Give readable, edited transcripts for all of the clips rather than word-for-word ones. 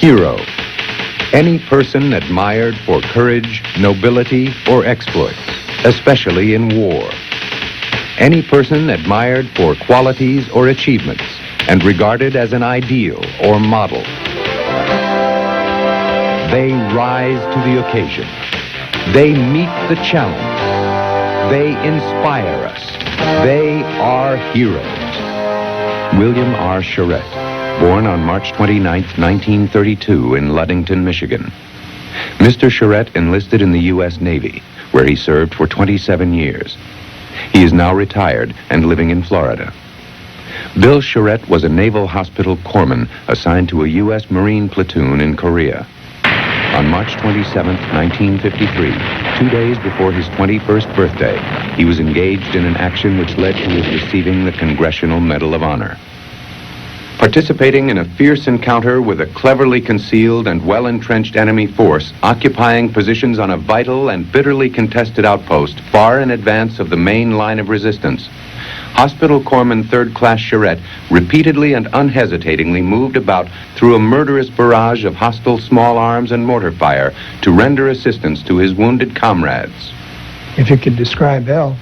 Hero. Any person admired for courage, nobility, or exploit, especially in war. Any person admired for qualities or achievements and regarded as an ideal or model. They rise to the occasion. They meet the challenge. They inspire us. They are heroes. William R. Charette, born on March 29, 1932 in Ludington, Michigan. Mr. Charette enlisted in the U.S. Navy, where he served for 27 years. He is now retired and living in Florida. Bill Charette was a naval hospital corpsman assigned to a U.S. Marine platoon in Korea. On March 27, 1953, 2 days before his 21st birthday, he was engaged in an action which led to his receiving the Congressional Medal of Honor. Participating in a fierce encounter with a cleverly concealed and well-entrenched enemy force occupying positions on a vital and bitterly contested outpost far in advance of the main line of resistance, Hospital Corpsman 3rd Class Charette repeatedly and unhesitatingly moved about through a murderous barrage of hostile small arms and mortar fire to render assistance to his wounded comrades. If you could describe hell,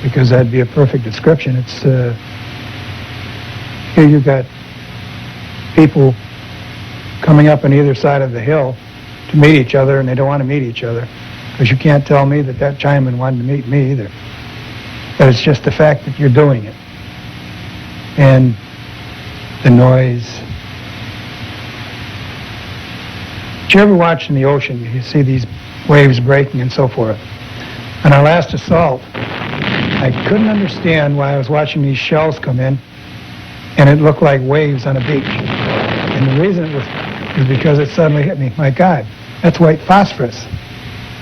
because that'd be a perfect description, it's here you've got people coming up on either side of the hill to meet each other, and they don't want to meet each other, because you can't tell me that that Chinaman wanted to meet me either. But it's just the fact that you're doing it. And the noise. Did you ever watch in the ocean, you see these waves breaking and so forth? On our last assault, I couldn't understand why I was watching these shells come in, and it looked like waves on a beach. And the reason it was because it suddenly hit me. My God, that's white phosphorus.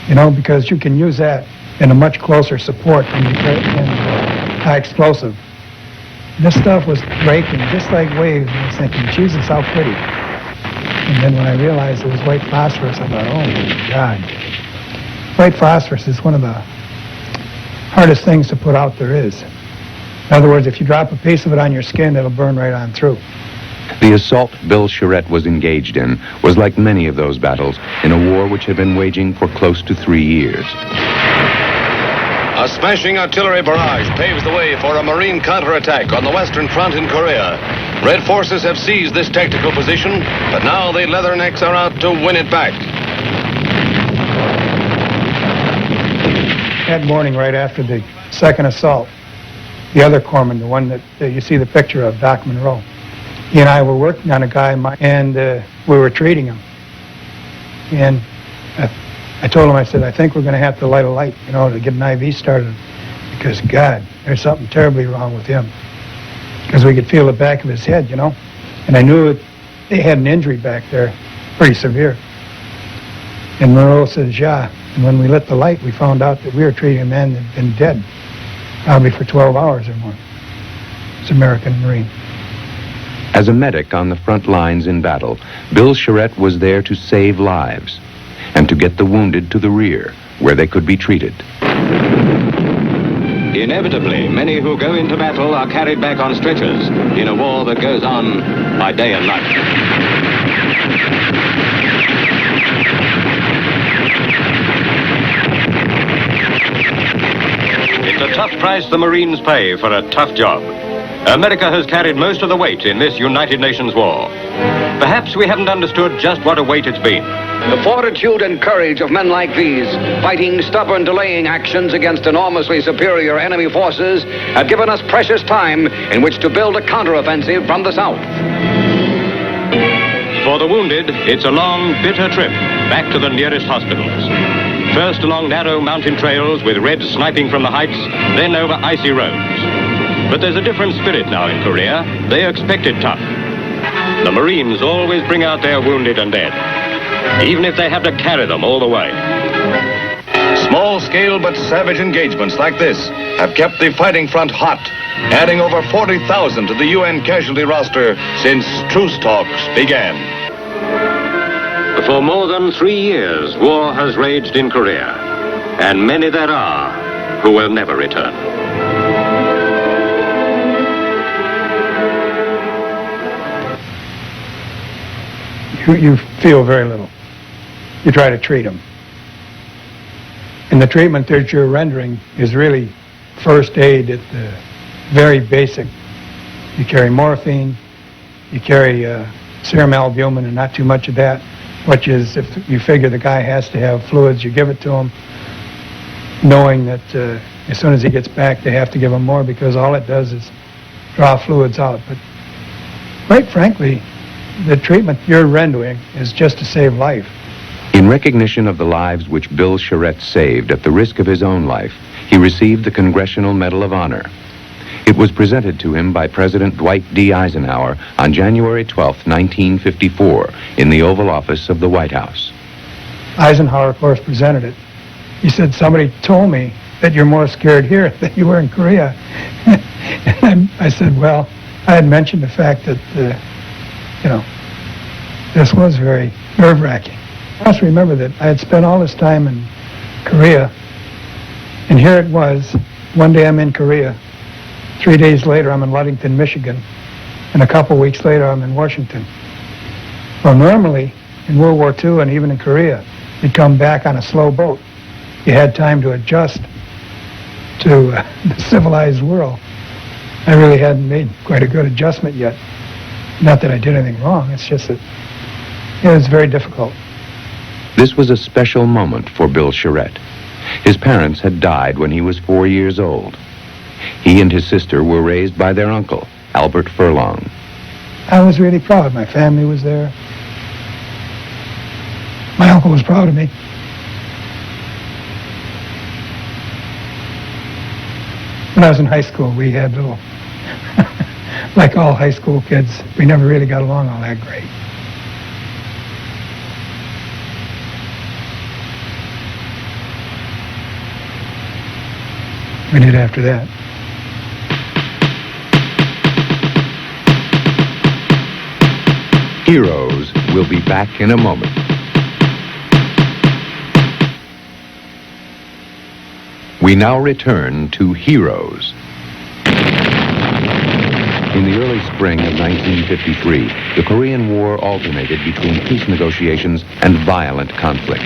You know, because you can use that in a much closer support than you can in high explosive. This stuff was breaking just like waves, and I was thinking, Jesus, how pretty. And then when I realized it was white phosphorus, I thought, oh my God. White phosphorus is one of the hardest things to put out there is. In other words, if you drop a piece of it on your skin, it'll burn right on through. The assault Bill Charette was engaged in was like many of those battles in a war which had been waging for close to 3 years. A smashing artillery barrage paves the way for a Marine counterattack on the Western Front in Korea. Red forces have seized this tactical position, but now the Leathernecks are out to win it back. That morning, right after the second assault, the other corpsman, the one that you see the picture of, Doc Monroe, he and I were working on a guy, and we were treating him. And I told him, I said, I think we're going to have to light a light, you know, to get an IV started. Because, God, there's something terribly wrong with him. Because we could feel the back of his head, you know. And I knew they had an injury back there, pretty severe. And Monroe says, yeah. And when we lit the light, we found out that we were treating a man that had been dead, probably for 12 hours or more. It's American Marine. As a medic on the front lines in battle, Bill Charette was there to save lives and to get the wounded to the rear, where they could be treated. Inevitably, many who go into battle are carried back on stretchers in a war that goes on by day and night. It's a tough price the Marines pay for a tough job. America has carried most of the weight in this United Nations war. Perhaps we haven't understood just what a weight it's been. The fortitude and courage of men like these, fighting stubborn delaying actions against enormously superior enemy forces, have given us precious time in which to build a counteroffensive from the south. For the wounded, it's a long, bitter trip back to the nearest hospitals. First along narrow mountain trails with Reds sniping from the heights, then over icy roads. But there's a different spirit now in Korea. They expect it tough. The Marines always bring out their wounded and dead, even if they have to carry them all the way. Small-scale but savage engagements like this have kept the fighting front hot, adding over 40,000 to the UN casualty roster since truce talks began. For more than 3 years, war has raged in Korea, and many there are who will never return. you feel very little. You try to treat them. And the treatment that you're rendering is really first aid at the very basic. You carry morphine, you carry serum albumin and not too much of that, which is if you figure the guy has to have fluids, you give it to him, knowing that as soon as he gets back, they have to give him more because all it does is draw fluids out. But quite frankly, the treatment you're rendering is just to save life. In recognition of the lives which Bill Charette saved at the risk of his own life, he received the Congressional Medal of Honor. It was presented to him by President Dwight D. Eisenhower on January 12, 1954, in the Oval Office of the White House. Eisenhower, of course, presented it. He said, "Somebody told me that you're more scared here than you were in Korea." And I said, well, I had mentioned the fact that, this was very nerve-wracking. I also remember that I had spent all this time in Korea, and here it was, one day I'm in Korea, 3 days later I'm in Ludington, Michigan, and a couple weeks later I'm in Washington. Well, normally in World War II and even in Korea, you'd come back on a slow boat. You had time to adjust to the civilized world. I really hadn't made quite a good adjustment yet. Not that I did anything wrong, it's just that it was very difficult. This was a special moment for Bill Charette. His parents had died when he was 4 years old. He and his sister were raised by their uncle, Albert Furlong. I was really proud. My family was there. My uncle was proud of me. When I was in high school, we had little, like all high school kids, we never really got along all that great. We did after that. Heroes will be back in a moment. We now return to Heroes. In the early spring of 1953, the Korean War alternated between peace negotiations and violent conflict.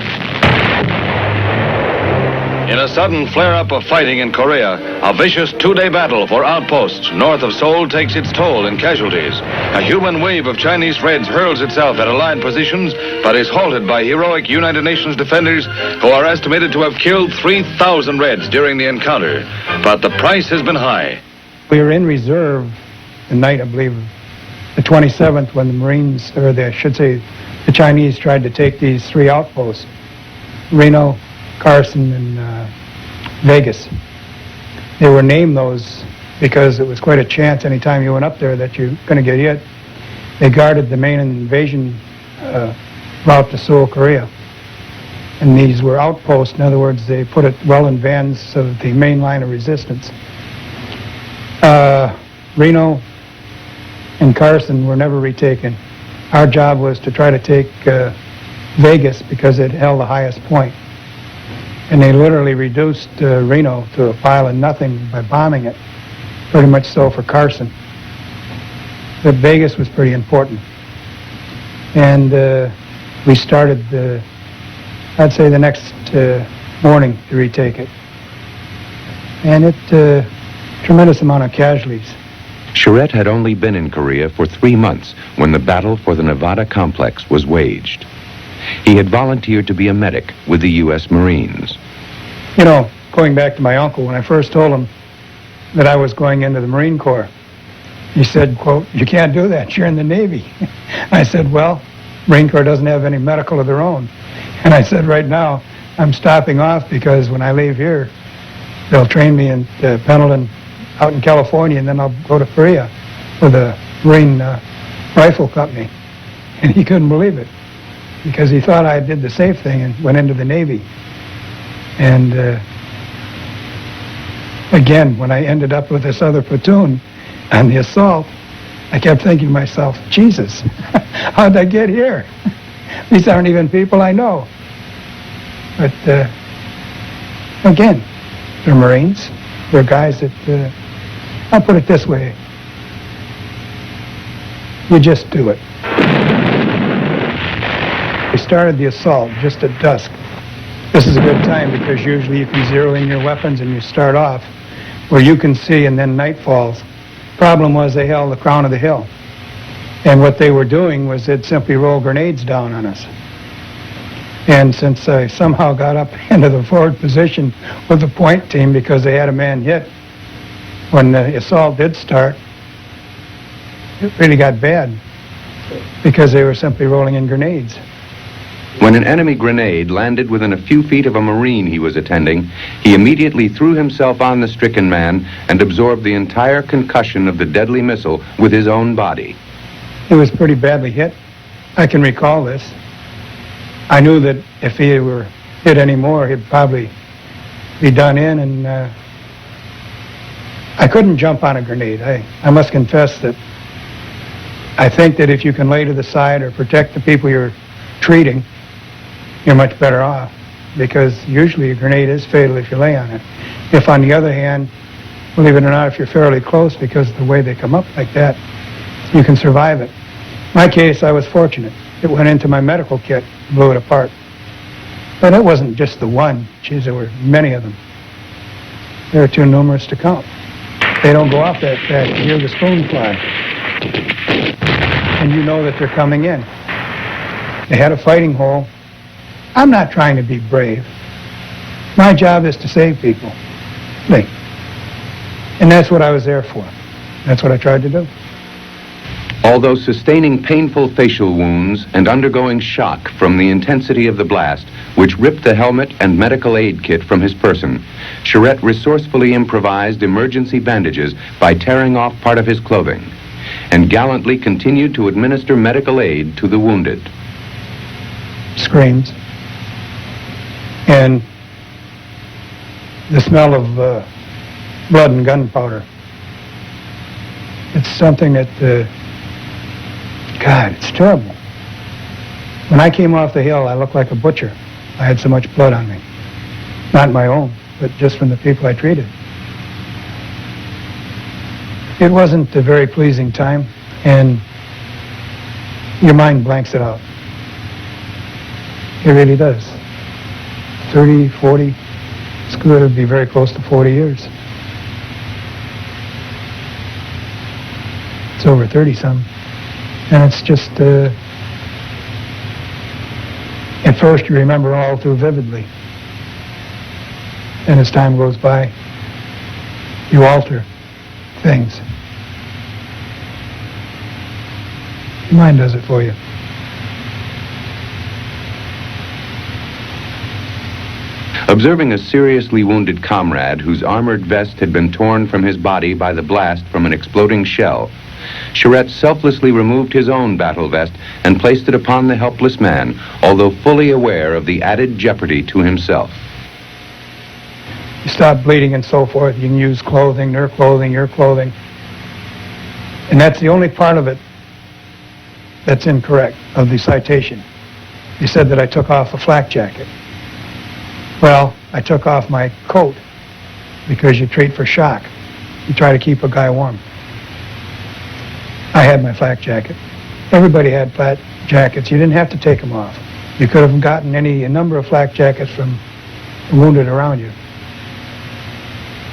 In a sudden flare-up of fighting in Korea, a vicious two-day battle for outposts north of Seoul takes its toll in casualties. A human wave of Chinese Reds hurls itself at Allied positions, but is halted by heroic United Nations defenders who are estimated to have killed 3,000 Reds during the encounter. But the price has been high. We were in reserve the night, I believe, the 27th, when the Marines, or the Chinese tried to take these three outposts, Reno, Carson, and Vegas. They were named those because it was quite a chance anytime you went up there that you're going to get hit. They guarded the main invasion route to Seoul, Korea. And these were outposts. In other words, they put it well in advance of the main line of resistance. Reno and Carson were never retaken. Our job was to try to take Vegas because it held the highest point. And they literally reduced Reno to a pile of nothing by bombing it. Pretty much so for Carson. But Vegas was pretty important. And we started, I'd say, the next morning to retake it. And it, tremendous amount of casualties. Charette had only been in Korea for 3 months when the battle for the Nevada complex was waged. He had volunteered to be a medic with the U.S. Marines. You know, going back to my uncle, when I first told him that I was going into the Marine Corps, he said, quote, "You can't do that, you're in the Navy." I said, well, Marine Corps doesn't have any medical of their own. And I said, right now, I'm stopping off because when I leave here, they'll train me in Pendleton out in California, and then I'll go to Korea with a Marine rifle company. And he couldn't believe it, because he thought I did the safe thing and went into the Navy. And again, when I ended up with this other platoon on the assault, I kept thinking to myself, Jesus, how'd I get here? These aren't even people I know. But again, they're Marines. They're guys that, I'll put it this way, you just do it. We started the assault just at dusk. This is a good time because usually you can zero in your weapons and you start off where you can see and then night falls. Problem was they held the crown of the hill. And what they were doing was they'd simply roll grenades down on us. And since I somehow got up into the forward position with the point team because they had a man hit, when the assault did start, it really got bad because they were simply rolling in grenades. When an enemy grenade landed within a few feet of a Marine he was attending, he immediately threw himself on the stricken man and absorbed the entire concussion of the deadly missile with his own body. He was pretty badly hit. I can recall this. I knew that if he were hit anymore, he'd probably be done in, and I couldn't jump on a grenade. I must confess that I think that if you can lay to the side or protect the people you're treating, you're much better off, because usually a grenade is fatal if you lay on it. If, on the other hand, believe it or not, if you're fairly close, because of the way they come up like that, you can survive it. In my case, I was fortunate. It went into my medical kit, blew it apart. But it wasn't just the one. Geez, there were many of them. They were too numerous to count. They don't go off that fast. You hear the spoon fly. And you know that they're coming in. They had a fighting hole. I'm not trying to be brave. My job is to save people. And that's what I was there for. That's what I tried to do. Although sustaining painful facial wounds and undergoing shock from the intensity of the blast, which ripped the helmet and medical aid kit from his person, Charette resourcefully improvised emergency bandages by tearing off part of his clothing, and gallantly continued to administer medical aid to the wounded. Screams. And the smell of blood and gunpowder. It's something that, God, it's terrible. When I came off the hill, I looked like a butcher. I had so much blood on me. Not my own, but just from the people I treated. It wasn't a very pleasing time, and your mind blanks it out. It really does. 30, 40, it's good. It'd be very close to 40 years. It's over 30-some. And it's just, at first you remember all too vividly. And as time goes by, you alter things. Your mind does it for you. Observing a seriously wounded comrade whose armored vest had been torn from his body by the blast from an exploding shell, Charette selflessly removed his own battle vest and placed it upon the helpless man, although fully aware of the added jeopardy to himself. You stop bleeding and so forth. You can use clothing, their clothing, your clothing. And that's the only part of it that's incorrect, of the citation. You said that I took off a flak jacket. Well, I took off my coat because you treat for shock. You try to keep a guy warm. I had my flak jacket. Everybody had flak jackets. You didn't have to take them off. You could have gotten a number of flak jackets from the wounded around you.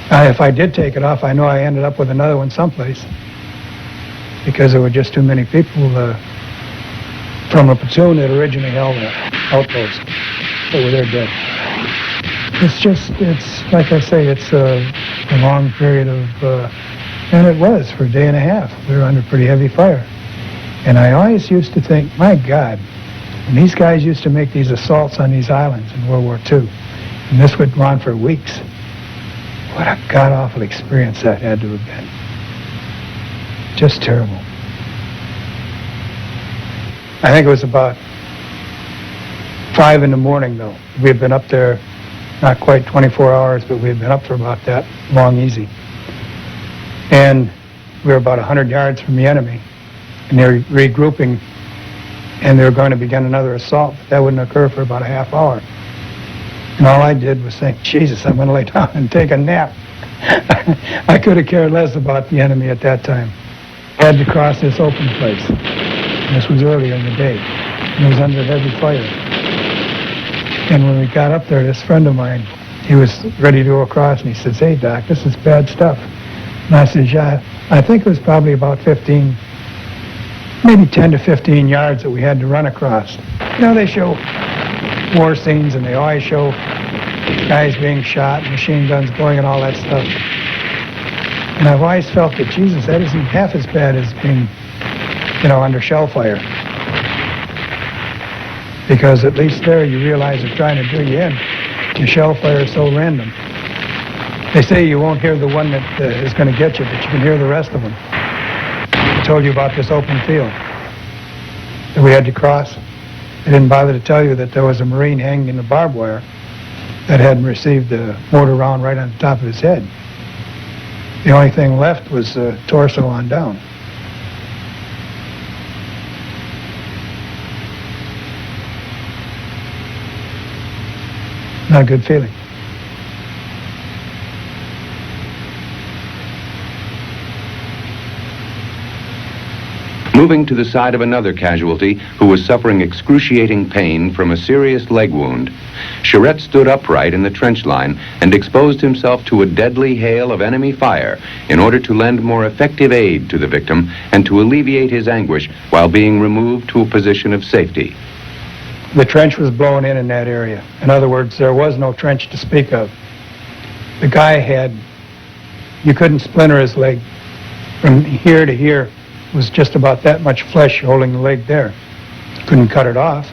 If I did take it off, I know I ended up with another one someplace because there were just too many people from a platoon that originally held an outpost that were there dead. It's like I say, it's a long period of, and it was for a day and a half. We were under pretty heavy fire. And I always used to think, my God, when these guys used to make these assaults on these islands in World War II, and this would go on for weeks, what a god-awful experience that had to have been. Just terrible. I think it was about 5 in the morning, though. We had been up there not quite 24 hours, but we had been up for about that long, easy. And we were about 100 yards from the enemy, and they were regrouping, and they were going to begin another assault. But that wouldn't occur for about a half hour. And all I did was think, Jesus, I'm going to lay down and take a nap. I could have cared less about the enemy at that time. I had to cross this open place. This was earlier in the day. and it was under heavy fire. And when we got up there, this friend of mine, he was ready to go across, and he says, "Hey, Doc, this is bad stuff." And I said, "Yeah, I think it was probably about 15, maybe 10 to 15 yards that we had to run across." You know, they show war scenes, and they always show guys being shot, machine guns going, and all that stuff. And I've always felt that, Jesus, that isn't half as bad as being, you know, under shell fire. Because at least there you realize they're trying to do you in. The shell fire is so random. They say you won't hear the one that is going to get you, but you can hear the rest of them. I told you about this open field that we had to cross. I didn't bother to tell you that there was a Marine hanging in the barbed wire that hadn't received a mortar round right on the top of his head. The only thing left was torso on down. Not a good feeling. Moving to the side of another casualty who was suffering excruciating pain from a serious leg wound, Charette stood upright in the trench line and exposed himself to a deadly hail of enemy fire in order to lend more effective aid to the victim and to alleviate his anguish while being removed to a position of safety. The trench was blown in that area. In other words, there was no trench to speak of. The guy had, you couldn't splinter his leg. From here to here was just about that much flesh holding the leg there. Couldn't cut it off.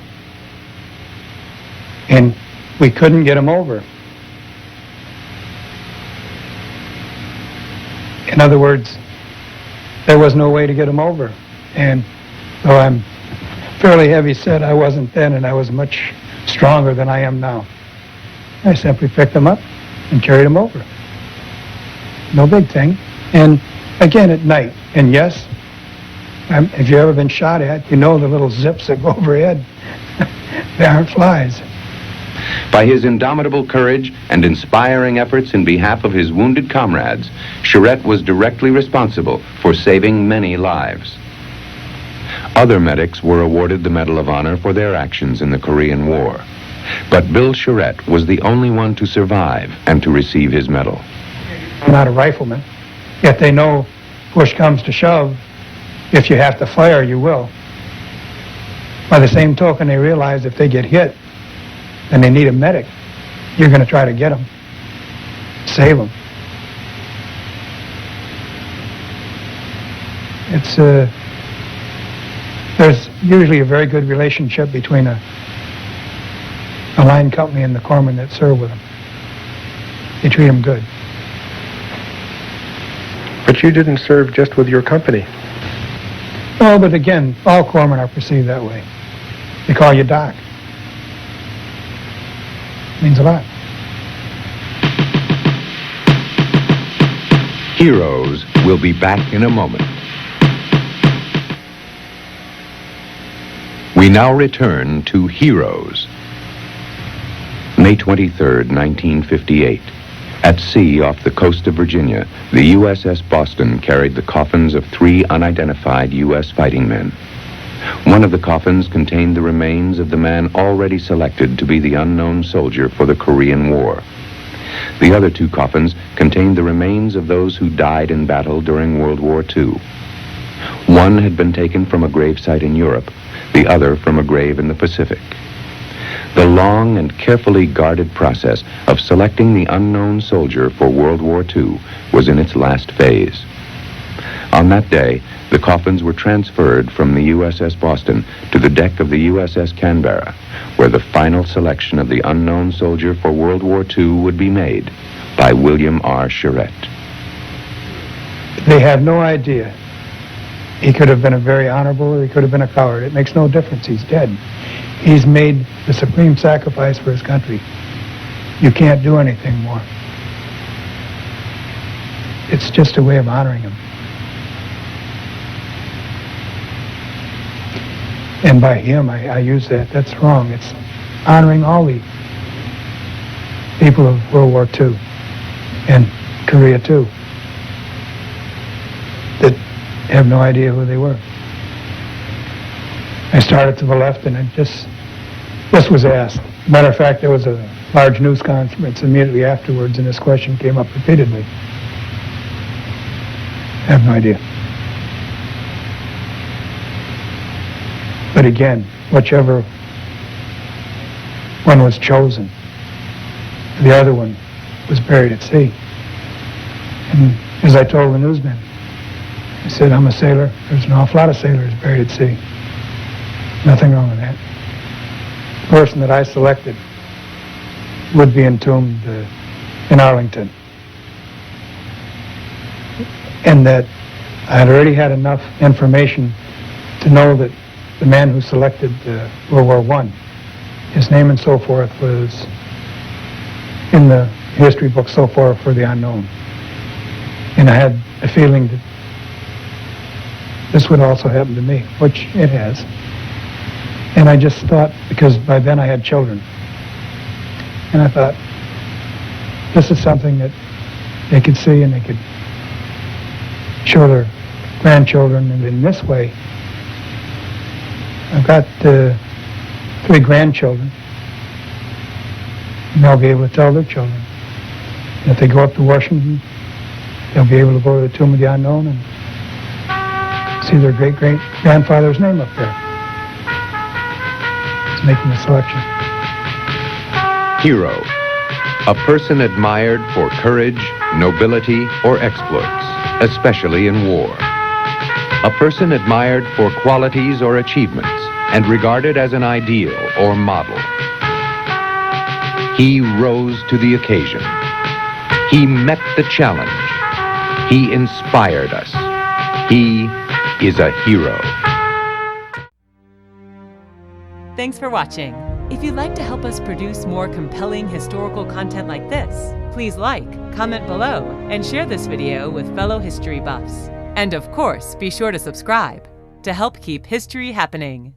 And we couldn't get him over. In other words, there was no way to get him over. And though I'm fairly heavy set, I wasn't then, and I was much stronger than I am now. I simply picked him up and carried him over. No big thing. And again, at night. And yes, if you've ever been shot at, you know the little zips that go overhead. They aren't flies. By his indomitable courage and inspiring efforts in behalf of his wounded comrades, Charette was directly responsible for saving many lives. Other medics were awarded the Medal of Honor for their actions in the Korean War. But Bill Charette was the only one to survive and to receive his medal. I'm not a rifleman, yet they know push comes to shove, if you have to fire, you will. By the same token, they realize if they get hit and they need a medic, you're going to try to get them, save them. There's usually a very good relationship between a line company and the corpsmen that serve with them. They treat them good. But you didn't serve just with your company. Oh, but again, all corpsmen are perceived that way. They call you Doc. Means a lot. Heroes will be back in a moment. We now return to Heroes. May 23rd, 1958. At sea off the coast of Virginia, the USS Boston carried the coffins of 3 unidentified U.S. fighting men. One of the coffins contained the remains of the man already selected to be the unknown soldier for the Korean War. The other 2 coffins contained the remains of those who died in battle during World War II. One had been taken from a gravesite in Europe, the other from a grave in the Pacific. The long and carefully guarded process of selecting the unknown soldier for World War II was in its last phase. On that day, the coffins were transferred from the USS Boston to the deck of the USS Canberra, where the final selection of the unknown soldier for World War II would be made by William R. Charette. They have no idea. He could have been a very honorable, or he could have been a coward. It makes no difference. He's dead. He's made the supreme sacrifice for his country. You can't do anything more. It's just a way of honoring him. And by him, I use that. That's wrong. It's honoring all the people of World War II and Korea too that have no idea who they were. I started to the left, and this was asked. Matter of fact, there was a large news conference immediately afterwards, and this question came up repeatedly. I have no idea. But again, whichever one was chosen, the other one was buried at sea. And as I told the newsman, I said, I'm a sailor. There's an awful lot of sailors buried at sea. Nothing wrong with that. The person that I selected would be entombed in Arlington. And that I had already had enough information to know that the man who selected World War I, his name and so forth was in the history book so far for the unknown. And I had a feeling that this would also happen to me, which it has. And I just thought, because by then I had children, and I thought, this is something that they could see and they could show their grandchildren, and in this way, I've got 3 grandchildren, and they'll be able to tell their children. And if they go up to Washington, they'll be able to go to the Tomb of the Unknown and see their great-great-grandfather's name up there. It's making the selection. Hero, a person admired for courage, nobility, or exploits, especially in war. A person admired for qualities or achievements and regarded as an ideal or model. He rose to the occasion. He met the challenge. He inspired us. He is a hero. Thanks for watching. If you'd like to help us produce more compelling historical content like this, please like, comment below, and share this video with fellow history buffs. And of course, be sure to subscribe to help keep history happening.